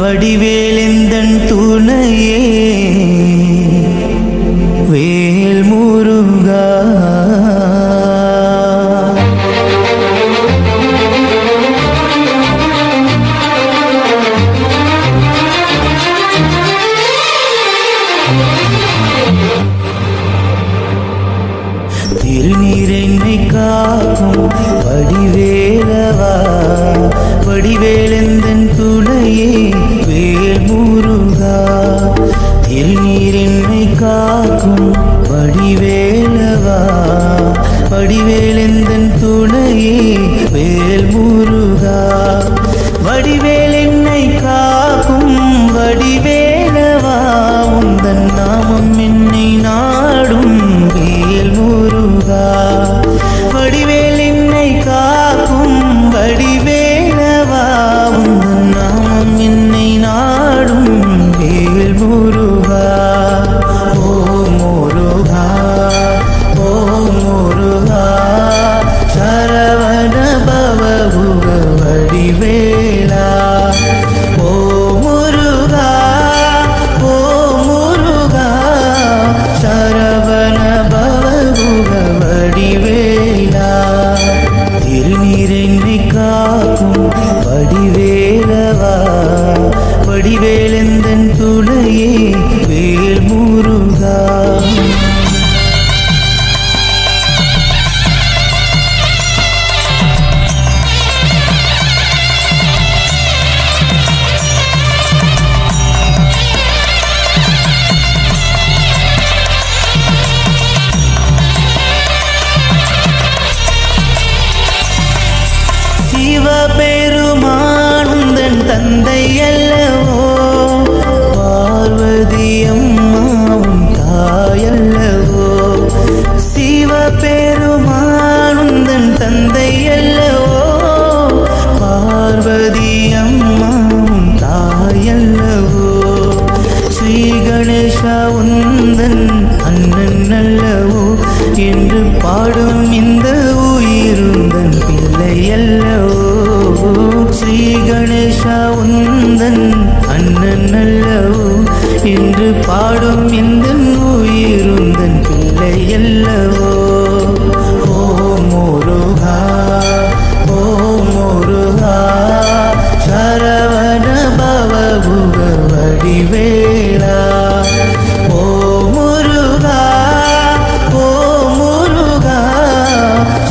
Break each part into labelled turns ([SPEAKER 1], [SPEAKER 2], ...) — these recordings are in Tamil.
[SPEAKER 1] வடிவேலெந்தன் துணையே வேல் முருகா. திருநீரென்னை காக்கும் வடிவேலவா, வடிவேலெந்தன் துணையே வேல் முருகா. திருநீரென்னை காக்கும் வடிவேலவா, வடிவேலெந்தன் துணையே வேல் முருகா. வடிவேலென்னை காக்கும் வடிவேலவா, உந்தன் நாமம் என்னை நாடும் வேல் முருகா. வடிவேலென்னை காக்கும் வடிவேலவா, உந்தன் நாமம் என்னை நாடும் வேல் முருகா. ஓ முருகா, ஓ முருகா, சரவண பவகுக வடிவேலா. ஓ முருகா, ஓ முருகா, சரவண பவகுக வடிவேலா. திருநீரென்னை காக்கும் வடிவேலவா, வடிவேலெந்தன் துணையே வேல் முருகா. சிவபெருமானுந்தன் தந்தை அல்லவோ, பார்வதி அம்மாவும் தாயல்லவோ. சிவபெருமானுந்தன் தந்தை அல்லவோ, பார்வதி அம்மாவும் தாயல்லவோ. ஸ்ரீ கணேசா உந்தன் அண்ணன் அல்லவோ, என்று பாடும் இந்த உயிருந்தன் பிள்ளை அல்லவோ. ஸ்ரீ கணேசா உந்தன் அண்ணன் அல்லவோ, என்று பாடும் இந்த உயிருந்தன் பிள்ளை அல்லவோ. ஓ முருகா, ஓ முருகா, சரவண பவகுக வடிவேலா. ஓ முருகா, ஓ முருகா,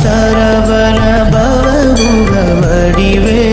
[SPEAKER 1] சரவண பவகுக வடிவேலா.